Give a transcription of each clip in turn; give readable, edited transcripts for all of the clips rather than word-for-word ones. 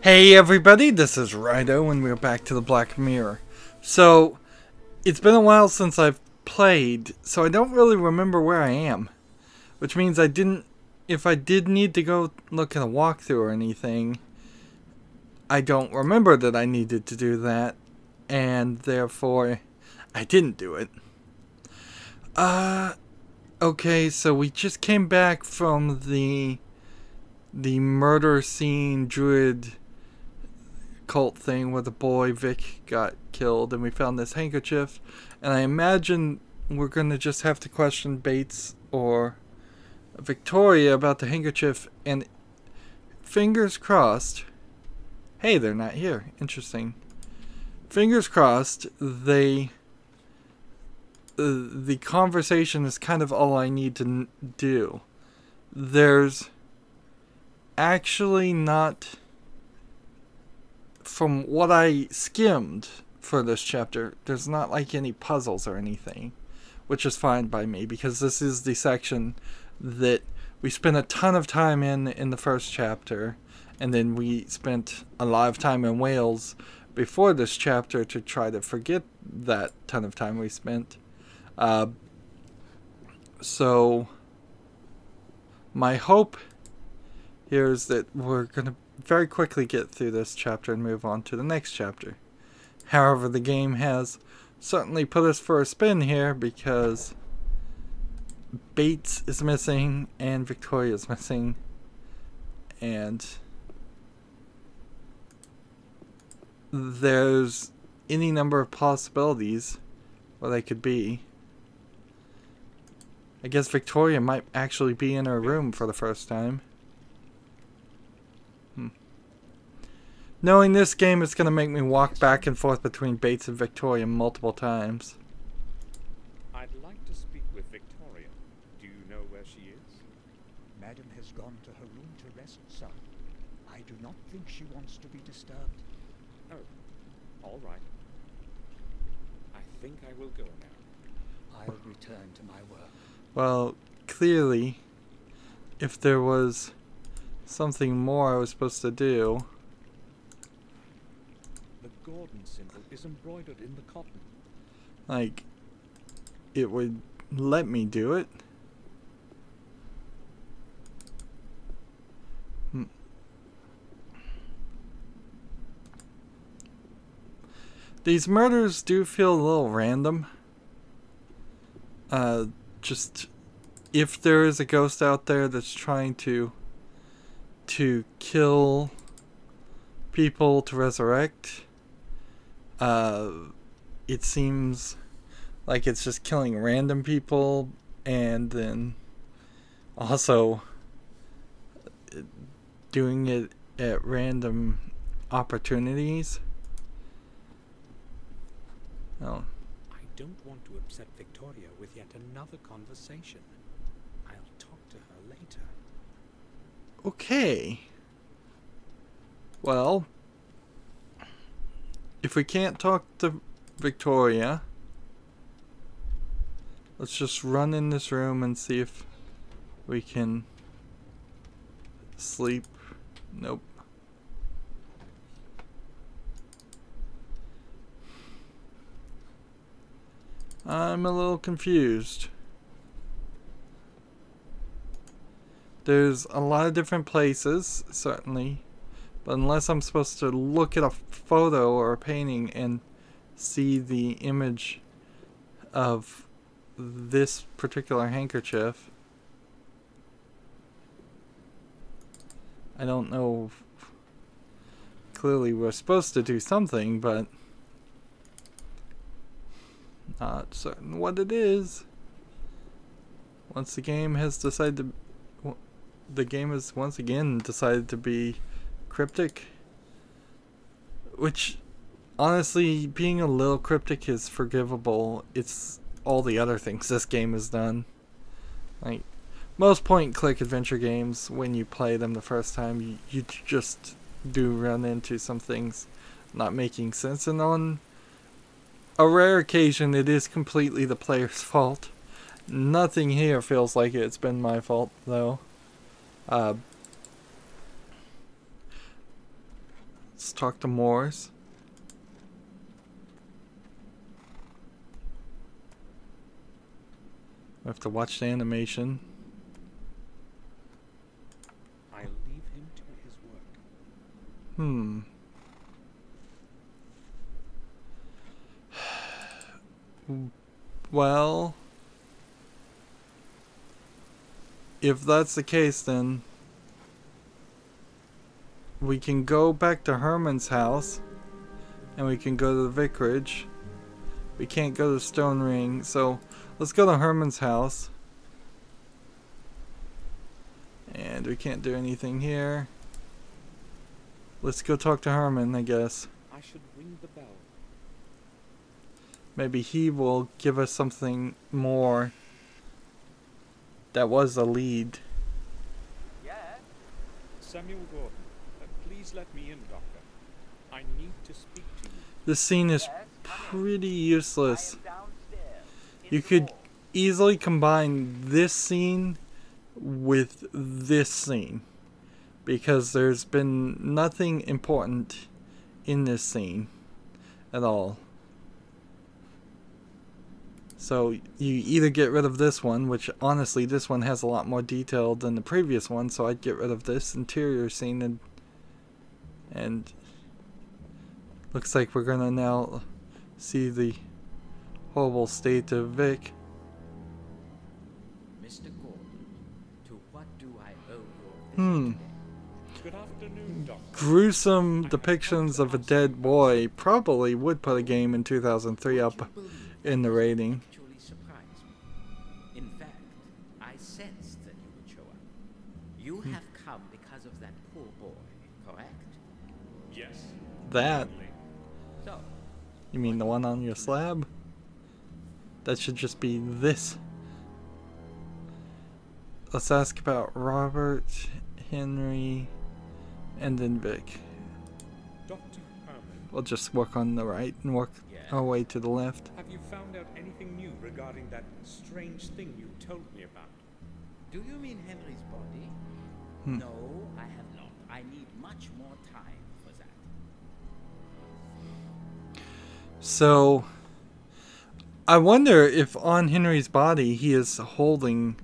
Hey everybody, this is Rydo and we're back to the Black Mirror. So, it's been a while since I've played, so I don't really remember where I am. Which means if I did need to go look at a walkthrough or anything, I don't remember that I needed to do that, and therefore, I didn't do it. Okay, so we just came back from the murder scene druid cult thing where the boy Vic got killed, and we found this handkerchief, and I imagine we're gonna just have to question Bates or Victoria about the handkerchief, and fingers crossed. Hey, they're not here. Interesting. Fingers crossed the conversation is kind of all I need to do. There's actually not, from what I skimmed for this chapter, there's not like any puzzles or anything, which is fine by me because this is the section that we spent a ton of time in the first chapter, and then we spent a lot of time in Wales before this chapter to try to forget that ton of time we spent. So my hope here is that we're going to very quickly get through this chapter and move on to the next chapter. However, the game has certainly put us for a spin here because Bates is missing and Victoria is missing, and there's any number of possibilities what they could be. I guess Victoria might actually be in her room for the first time. Knowing this game, it's going to make me walk back and forth between Bates and Victoria multiple times. I'd like to speak with Victoria. Do you know where she is? Madam has gone to her room to rest, sir. I do not think she wants to be disturbed. Oh, all right. I think I will go now. I'll return to my work. Well, clearly, if there was something more I was supposed to do... The Gordon symbol is embroidered in the cotton. like, it would let me do it. These murders do feel a little random. Just if there is a ghost out there that's trying to kill people to resurrect, it seems like it's just killing random people and then also doing it at random opportunities. Oh. I don't want to upset Victoria with yet another conversation. I'll talk to her later. Okay. Well, if we can't talk to Victoria, let's just run in this room and see if we can sleep. Nope. I'm a little confused. There's a lot of different places, certainly, but unless I'm supposed to look at a photo or a painting and see the image of this particular handkerchief, I don't know. Clearly we're supposed to do something, but not certain what it is. Once the game has decided to... The game has once again decided to be cryptic. Which, honestly, being a little cryptic is forgivable. It's all the other things this game has done. Like, most point-and-click adventure games, when you play them the first time, you just do run into some things not making sense. And on a rare occasion, it is completely the player's fault. Nothing here feels like it's been my fault, though. Let's talk to Morse. We have to watch the animation. I'll leave him to his work. Well, if that's the case, then we can go back to Herman's house and we can go to the vicarage. We can't go to Stone Ring, so let's go to Herman's house. And we can't do anything here. Let's go talk to Herman, I guess. I should ring the bell. Maybe he will give us something more. That was a lead. Yes? Samuel Gordon, please let me in, Doctor. I need to speak to you. This scene is pretty useless. You could easily combine this scene with this scene, because there's been nothing important in this scene at all. So you either get rid of this one, which honestly this one has a lot more detail than the previous one, so I'd get rid of this interior scene, and looks like we're gonna now see the horrible state of Vic. Mr. Gordon, to what do I owe your visit today? Good afternoon, Doctor. Gruesome depictions of a dead boy probably would put a game in 2003 up in the rating. Actually surprised me. In fact, I sensed that you would show up. You have come because of that poor boy, correct? Yes. That? So, You mean the one on your slab? That should just be this. Let's ask about Robert, Henry, and then Vic. Dr. Herman, We'll just work on the right and work our way to the left. have you found out anything new regarding that strange thing you told me about? do you mean Henry's body? No, I have not. I need much more time for that. So, I wonder if on Henry's body he is holding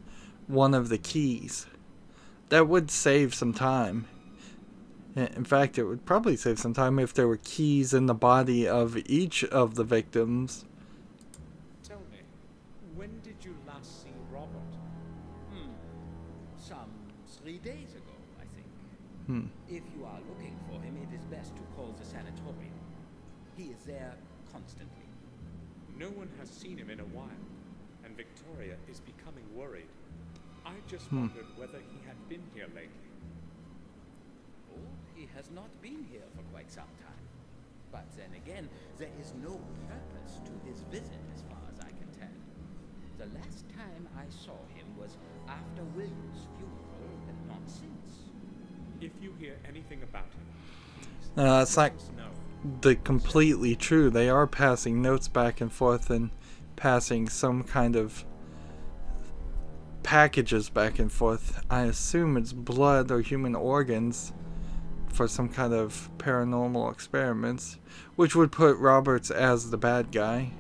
one of the keys. That would save some time. In fact, it would probably save some time if there were keys in the body of each of the victims. Tell me, when did you last see Robert? Some 3 days ago, I think. If you are looking for him, it is best to call the sanatorium. He is there constantly. No one has seen him in a while, and Victoria is becoming worried. I just wondered whether he had been here lately. Oh, he has not been here for quite some time. But then again, there is no purpose to his visit as far as I can tell. The last time I saw him was after William's funeral, and not since. If you hear anything about him, please That's let not us know. completely true. They are passing notes back and forth and passing some kind of packages back and forth. I assume it's blood or human organs for some kind of paranormal experiments, which would put Robert as the bad guy,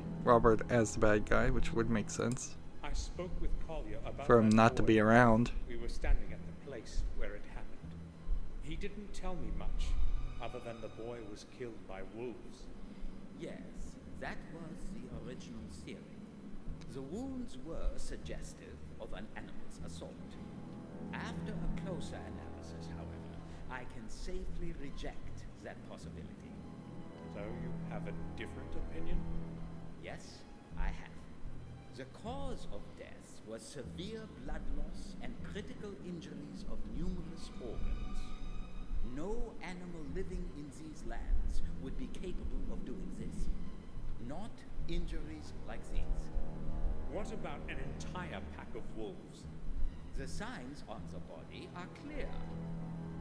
which would make sense I spoke with Collier about for him that not to boy. be around. We were standing at the place where it happened. He didn't tell me much, other than the boy was killed by wolves. Yes, that was the original theory. The wounds were suggestive of an animal's assault. After a closer analysis, however, I can safely reject that possibility. So you have a different opinion? Yes, I have. The cause of death was severe blood loss and critical injuries of numerous organs. No animal living in these lands would be capable of doing this. Not injuries like these. What about an entire pack of wolves? The signs on the body are clear.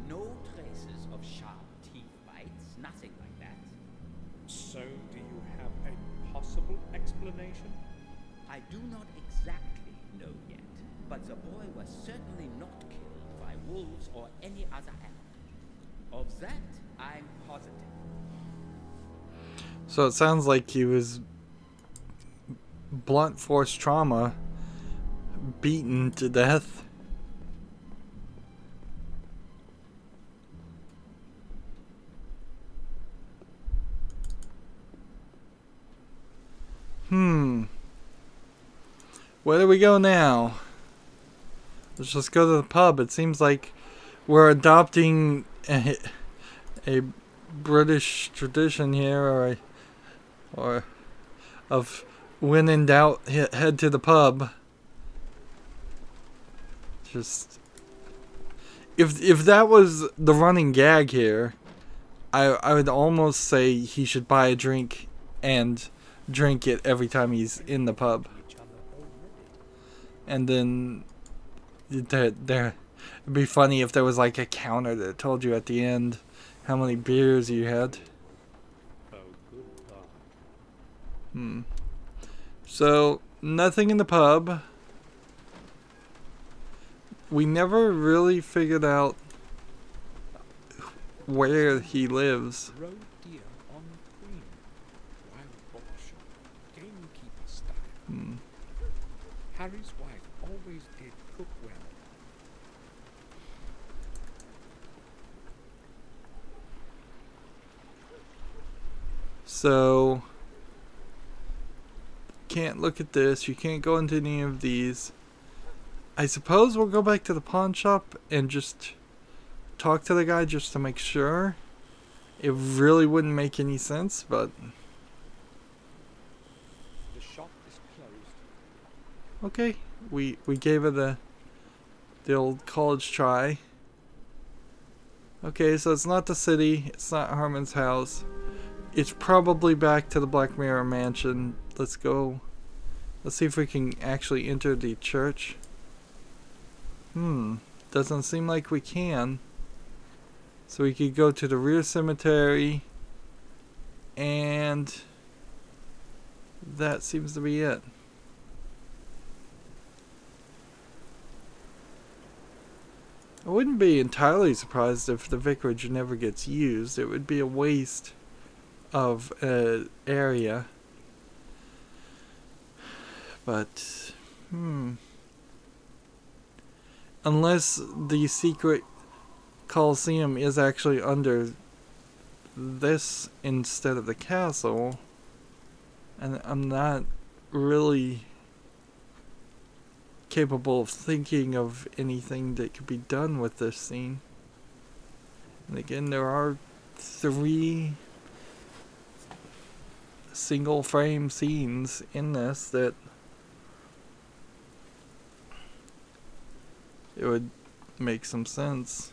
No traces of sharp teeth bites, nothing like that. So do you have a possible explanation? I do not exactly know yet, but the boy was certainly not killed by wolves or any other animal. Of that, I'm positive. So it sounds like he was blunt force trauma, beaten to death. Where do we go now? Let's just go to the pub. It seems like we're adopting a British tradition here, or of when in doubt, head to the pub. Just if that was the running gag here, I would almost say he should buy a drink and drink it every time he's in the pub. And then it'd be funny if there was like a counter that told you at the end how many beers you had. Oh, good God. So nothing in the pub. We never really figured out where he lives. Roe deer on cream. Wild boar shot. Gamekeeper style. Harry's wife always did cook well. So can't look at this. You can't go into any of these. I suppose we'll go back to the pawn shop and just talk to the guy just to make sure. It really wouldn't make any sense, but The shop is closed. okay. We gave it the old college try. Okay, so it's not the city. It's not Harmon's house. It's probably back to the Black Mirror mansion. Let's go. Let's see if we can actually enter the church. Doesn't seem like we can. So we could go to the rear cemetery, and that seems to be it. I wouldn't be entirely surprised if the vicarage never gets used. It would be a waste of an area. But, unless the secret Coliseum is actually under this instead of the castle, and I'm not really capable of thinking of anything that could be done with this scene. And again, there are 3 single frame scenes in this that it would make some sense.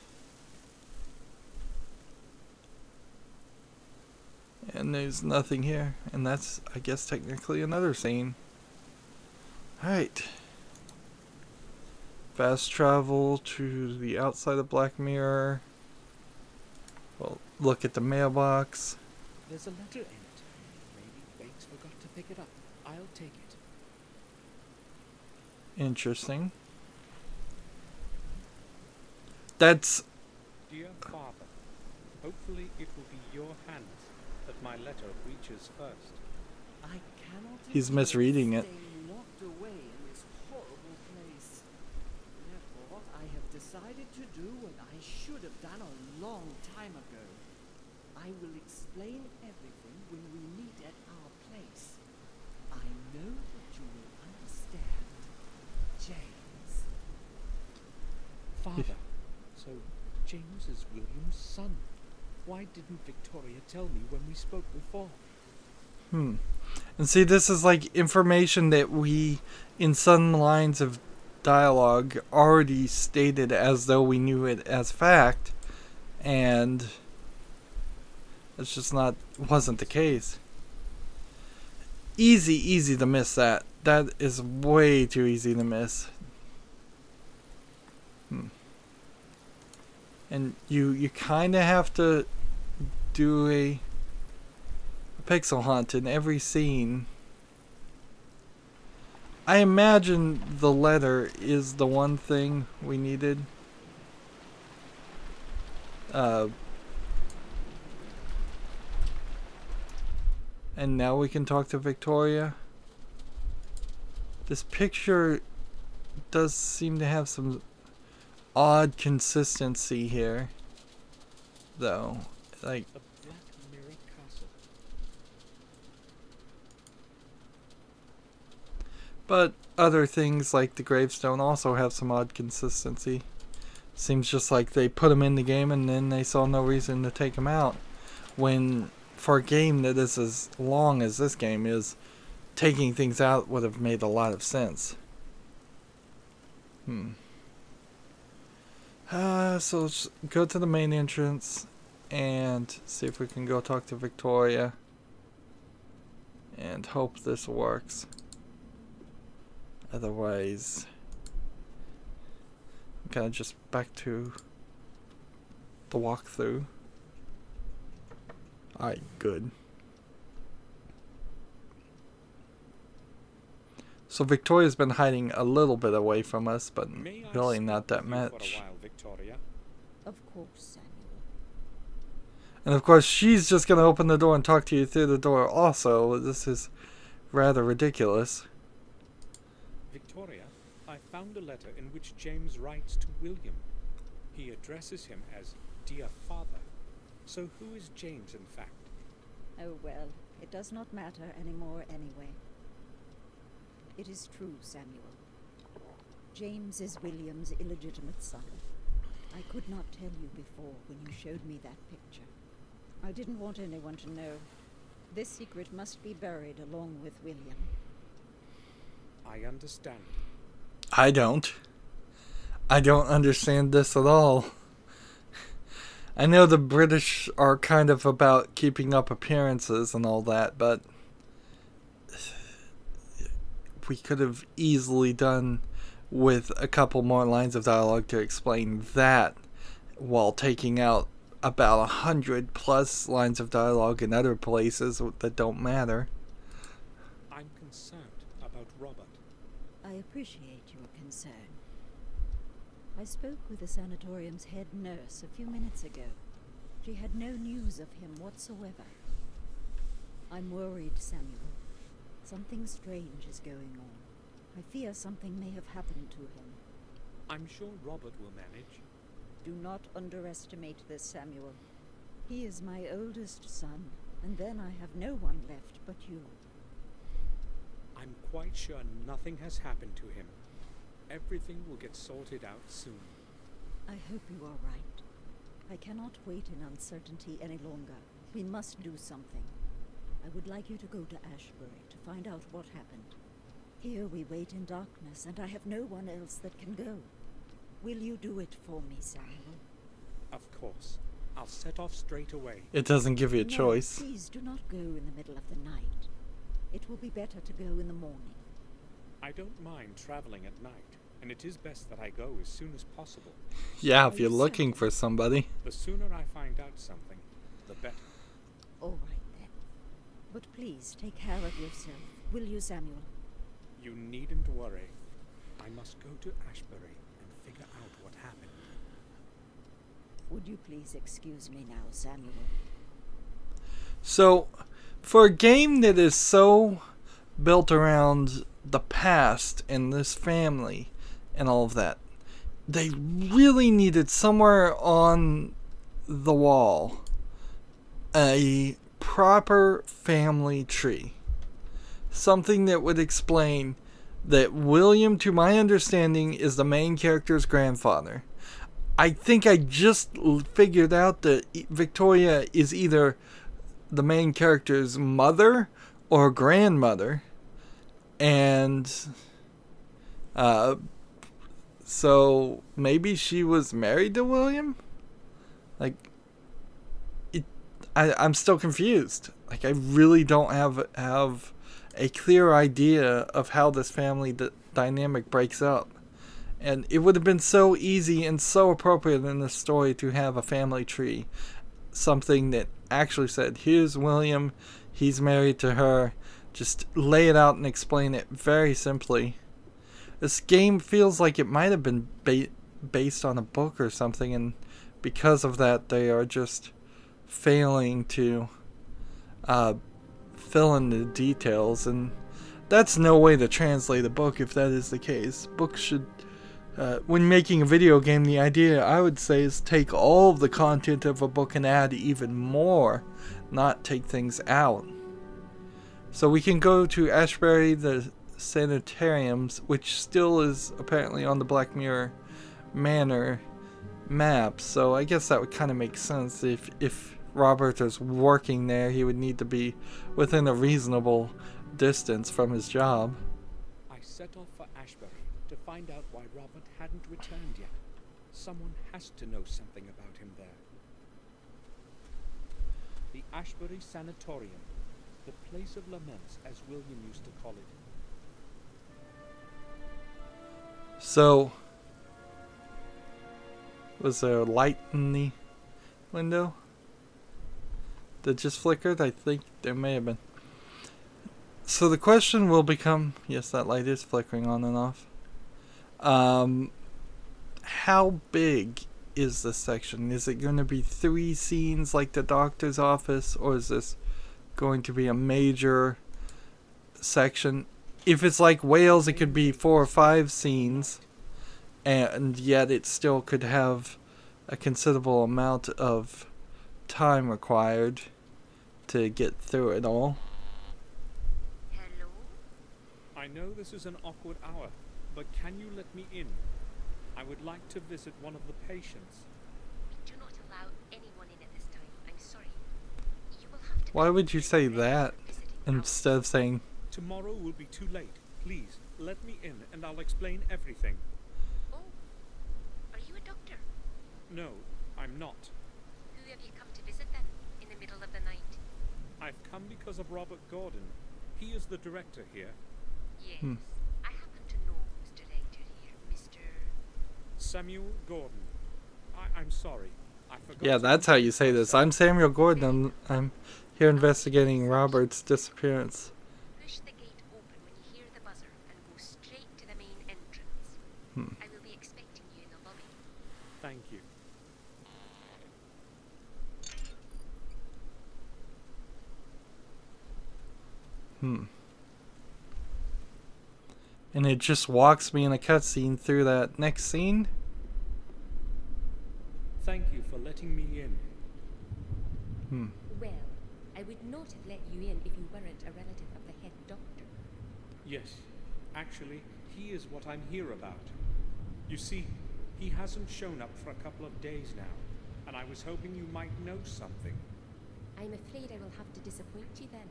And there's nothing here, and that's, I guess, technically another scene. Alright. Fast travel to the outside of Black Mirror. Well, look at the mailbox. There's a letter in it. Maybe Bates forgot to pick it up. I'll take it. Interesting. That's... Dear Father, hopefully it will be your hands that my letter reaches first. I cannot He's misreading it. stay locked away in this horrible place. Therefore, I have decided to do what I should have done a long time ago. I will explain everything when we meet at our place. I know that you will understand. James. Father, so James is William's son. Why didn't Victoria tell me when we spoke before? And see, this is like information that we, in some lines of dialogue, already stated as though we knew it as fact, and it's just wasn't the case. Easy to miss that. That is way too easy to miss. And you kind of have to do a pixel hunt in every scene. I imagine the letter is the one thing we needed. And now we can talk to Victoria. This picture does seem to have some odd consistency here, though. Like, A black mirror castle. but other things like the gravestone also have some odd consistency. Seems just like they put them in the game and then they saw no reason to take them out. When, for a game that is as long as this game is, taking things out would have made a lot of sense. So let's go to the main entrance and see if we can go talk to Victoria. And hope this works. Otherwise, I'm kind of just back to the walkthrough. Alright, good. So Victoria's been hiding a little bit away from us, but really not that much. For a while, Victoria? Of course, Samuel. And of course, she's just going to open the door and talk to you through the door also. This is rather ridiculous. Victoria, I found a letter in which James writes to William. He addresses him as Dear Father. So who is James, in fact? Oh well, it does not matter anymore anyway. It is true, Samuel. James is William's illegitimate son. I could not tell you before when you showed me that picture. I didn't want anyone to know. This secret must be buried along with William. I understand. I don't. I don't understand this at all. I know the British are kind of about keeping up appearances and all that, but we could have easily done with a couple more lines of dialogue to explain that while taking out about 100 plus lines of dialogue in other places that don't matter. I'm concerned about Robert. I appreciate your concern. I spoke with the sanatorium's head nurse a few minutes ago. She had no news of him whatsoever. I'm worried, Samuel. Something strange is going on. I fear something may have happened to him. I'm sure Robert will manage. Do not underestimate this, Samuel. He is my oldest son, and then I have no one left but you. I'm quite sure nothing has happened to him. Everything will get sorted out soon. I hope you are right. I cannot wait in uncertainty any longer. We must do something. I would like you to go to Ashbury to find out what happened. Here we wait in darkness, and I have no one else that can go. Will you do it for me, Samuel? Of course. I'll set off straight away. It doesn't give you a No, choice. please do not go in the middle of the night. It will be better to go in the morning. I don't mind traveling at night, and it is best that I go as soon as possible. Yeah, if you're looking for somebody. The sooner I find out something, the better. All right, then. But please take care of yourself, will you, Samuel? You needn't worry. I must go to Ashbury and figure out what happened. Would you please excuse me now, Samuel? So, for a game that is so built around the past and this family and all of that, they really needed somewhere on the wall a proper family tree. Something that would explain that William, to my understanding, is the main character's grandfather. I think I just figured out that Victoria is either the main character's mother or grandmother. And so maybe she was married to William? Like, I'm still confused. Like, I really don't have a clear idea of how this family dynamic breaks up. And it would have been so easy and so appropriate in this story to have a family tree. Something that actually said, here's William, he's married to her. Just lay it out and explain it very simply. This game feels like it might have been based on a book or something, and because of that they are just failing to fill in the details, and that's no way to translate a book if that is the case. Books should, when making a video game, the idea I would say is take all of the content of a book and add even more, not take things out. So we can go to Ashbury, the sanitariums, which still is apparently on the Black Mirror Manor map, so I guess that would kind of make sense. If Robert is working there, he would need to be within a reasonable distance from his job. I set off for Ashbury to find out why Robert hadn't returned yet. Someone has to know something about him there. The Ashbury Sanatorium, the place of laments, as William used to call it. So, was there a light in the window that just flickered? I think there may have been. So the question will become, yes, that light is flickering on and off. How big is this section? Is it going to be 3 scenes like the doctor's office, or is this going to be a major section? If it's like Wales, it could be 4 or 5 scenes, and yet it still could have a considerable amount of time required to get through it all. Hello? I know this is an awkward hour, but can you let me in? I would like to visit one of the patients. We do not allow anyone in at this time. I'm sorry. You will have to. Why would you say that instead of saying... Tomorrow will be too late. Please, let me in and I'll explain everything. Oh, are you a doctor? No, I'm not. Who have you come to visit then, in the middle of the night? I've come because of Robert Gordon. He is the director here. Yes, I happen to know who's director here, Mr. Samuel Gordon. I'm sorry. I forgot. Yeah, that's how you say this. I'm Samuel Gordon. I'm here investigating Robert's disappearance. Push the gate open when you hear the buzzer and go straight to the main entrance. I will be expecting you in the lobby. Thank you. And it just walks me in a cutscene through that next scene. Thank you for letting me in. Well, I would not have let you in if you weren't a relative of the head doctor. Yes, actually, he is what I'm here about. You see, he hasn't shown up for a couple of days now, and I was hoping you might know something. I'm afraid I will have to disappoint you then.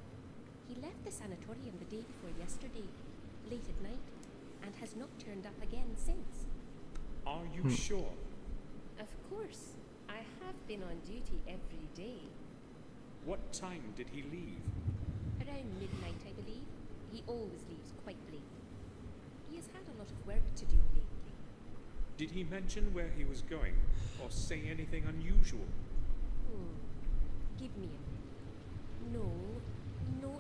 He left the sanatorium the day before yesterday, late at night, and has not turned up again since. Are you sure? Of course. I have been on duty every day. What time did he leave? Around midnight, I believe. He always leaves quite late. He has had a lot of work to do lately. Did he mention where he was going, or say anything unusual? Give me a minute. No,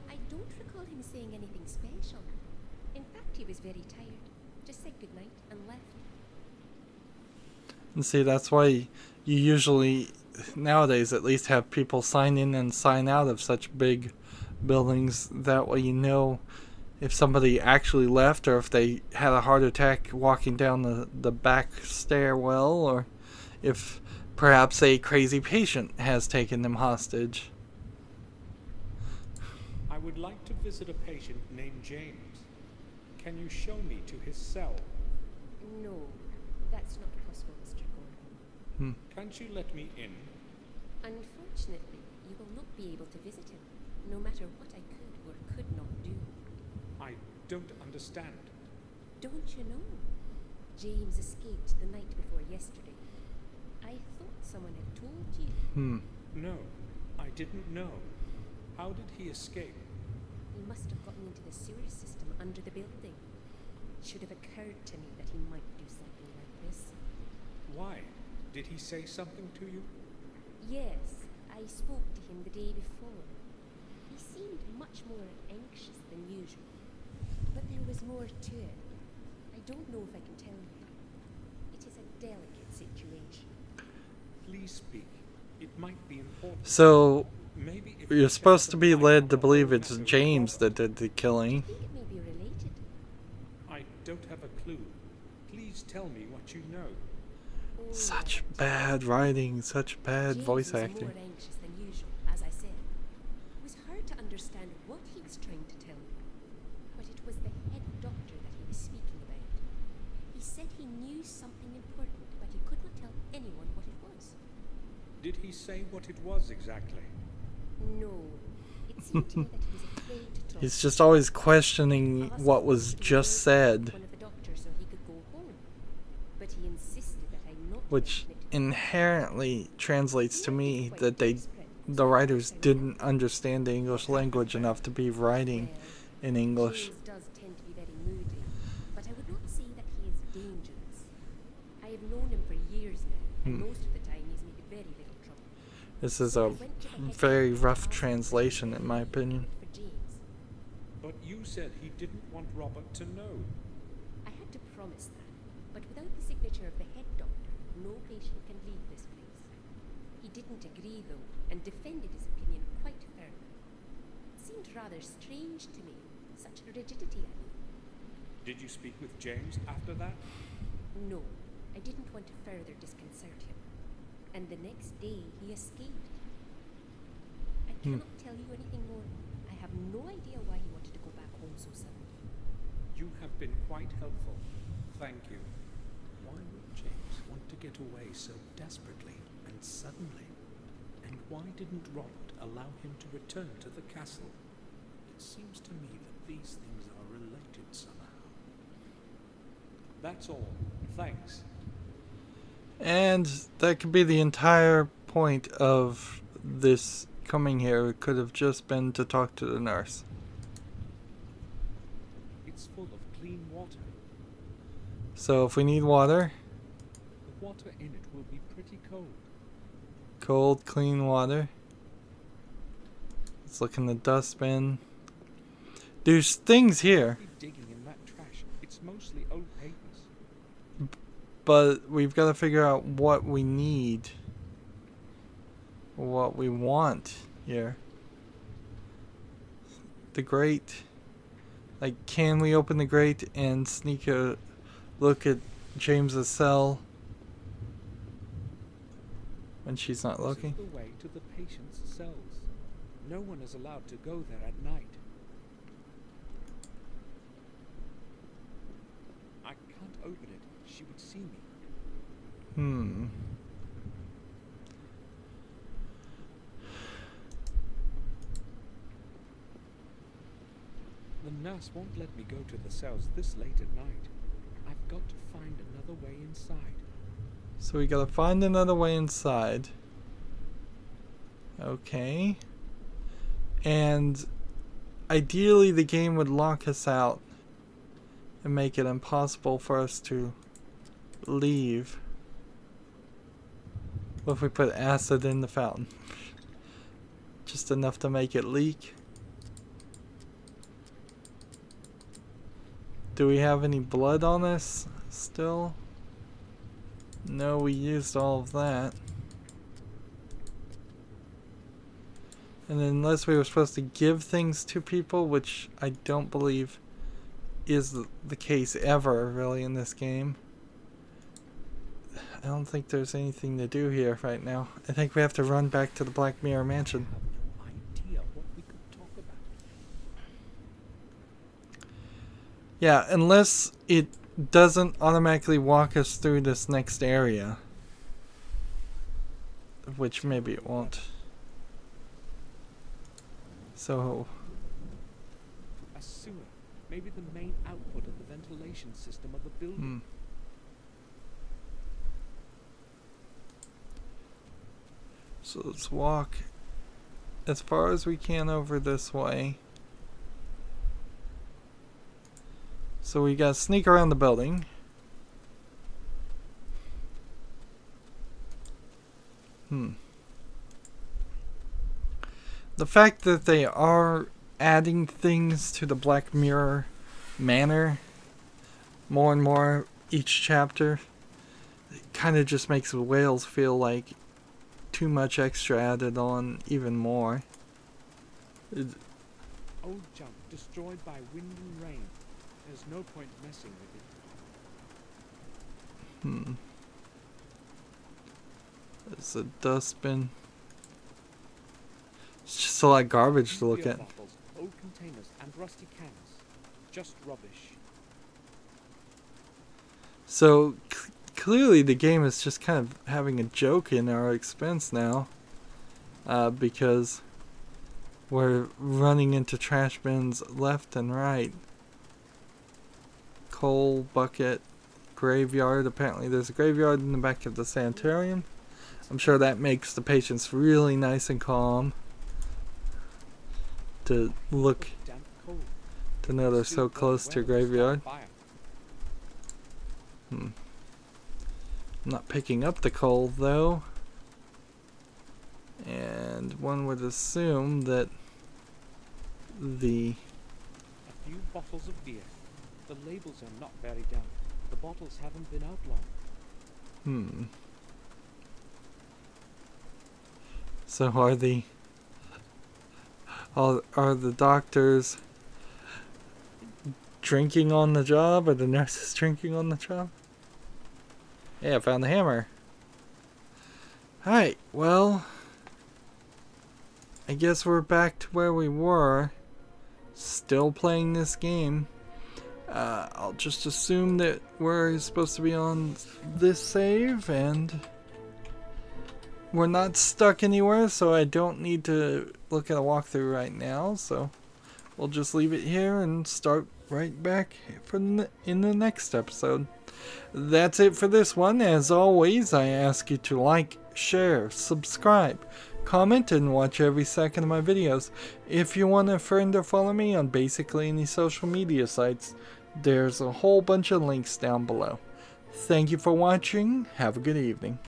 I don't recall him saying anything special. In fact, he was very tired. Just said goodnight and left. And see, that's why you usually, nowadays at least, have people sign in and sign out of such big buildings. That way you know if somebody actually left, or if they had a heart attack walking down the back stairwell, or if perhaps a crazy patient has taken them hostage. I would like to visit a patient named James. Can you show me to his cell? No, that's not possible, Mr. Gordon. Can't you let me in? Unfortunately, you will not be able to visit him, no matter what I could or could not do. I don't understand. Don't you know? James escaped the night before yesterday. I thought someone had told you. No, I didn't know. How did he escape? He must have gotten into the sewer system under the building. It should have occurred to me that he might do something like this. Why? Did he say something to you? Yes, I spoke to him the day before. He seemed much more anxious than usual. But there was more to it. I don't know if I can tell you. It is a delicate situation. Please speak. It might be important. So, Maybe if You're supposed to be led to believe it's James that did the killing. I think it may be related. I don't have a clue. Please tell me what you know. Oh, Such right. bad writing, such bad James voice was acting. more anxious than usual, as I said. It was hard to understand what he was trying to tell me, but it was the head doctor that he was speaking about. He said he knew something important, but he could not tell anyone what it was. Did he say what it was exactly? No. It seemed to me that he was afraid to talk. He's just always questioning what was just said, One of the doctors so he could go home. But he insisted that I not which mention it. inherently translates to me that the writers didn't understand the English language enough to be writing in English. James does tend to be very moody, but I would not say that he is dangerous. I have known him for years now, and most of the time he's made very little trouble. This is a very rough translation, in my opinion. For James, But you said he didn't want Robert to know. I had to promise that, but without the signature of the head doctor, no patient can leave this place. He didn't agree, though, and defended his opinion quite firmly. It seemed rather strange to me, such rigidity, I mean. Did you speak with James after that? No, I didn't want to further disconcert him. And the next day, he escaped. I cannot tell you anything more. I have no idea why he wanted to go back home so suddenly. You have been quite helpful. Thank you. Why would James want to get away so desperately and suddenly? And why didn't Robert allow him to return to the castle? It seems to me that these things are related somehow. That's all. Thanks. And that could be the entire point of this coming here. It could have just been to talk to the nurse. It's full of clean water. So if we need water, The water in it will be pretty cold. cold, clean water. Let's look in the dustbin. There's things here, Be digging in that trash. It's mostly old papers. but we've got to figure out what we need. What we want here. The grate. Like, can we open the grate and sneak a look at James's cell when she's not looking? This is the way to the patient's cells. No one is allowed to go there at night. I can't open it. She would see me. The nurse won't let me go to the cells this late at night. I've got to find another way inside. So we gotta find another way inside. Okay. And ideally the game would lock us out and make it impossible for us to leave. What if we put acid in the fountain? Just enough to make it leak. Do we have any blood on us still? No, we used all of that. And unless we were supposed to give things to people, which I don't believe is the case ever, really, in this game. I don't think there's anything to do here right now. I think we have to run back to the Black Mirror Mansion. I have no idea what we could talk about. Yeah, unless it doesn't automatically walk us through this next area. Which maybe it won't. So... A sewer. Maybe the main output of the ventilation system of the building. So let's walk as far as we can over this way. So we gotta sneak around the building. The fact that they are adding things to the Black Mirror Manor more and more each chapter, it kind of just makes Wales feel like too much extra added on even more. Old junk destroyed by wind and rain. There's no point messing with it. There's a dustbin. It's just a lot of garbage to look Beer at. bottles, old containers, and rusty cans. Just rubbish. So clearly the game is just kind of having a joke in our expense now, because we're running into trash bins left and right. Coal bucket, graveyard. Apparently there's a graveyard in the back of the sanitarium. I'm sure that makes the patients really nice and calm to look, Damp cold. to know they're so close to a graveyard. I'm not picking up the coal though, and one would assume that the A few bottles of beer. The labels are not very damp. The bottles haven't been out long. So are the doctors drinking on the job? Are the nurses drinking on the job? Hey, I found the hammer. Alright, well, I guess we're back to where we were. Still playing this game. I'll just assume that we're supposed to be on this save, and we're not stuck anywhere, so I don't need to look at a walkthrough right now, so we'll just leave it here and start right back in the next episode. That's it for this one. As always, I ask you to like, share, subscribe, comment, and watch every second of my videos. If you want a friend or follow me on basically any social media sites, there's a whole bunch of links down below. Thank you for watching. Have a good evening.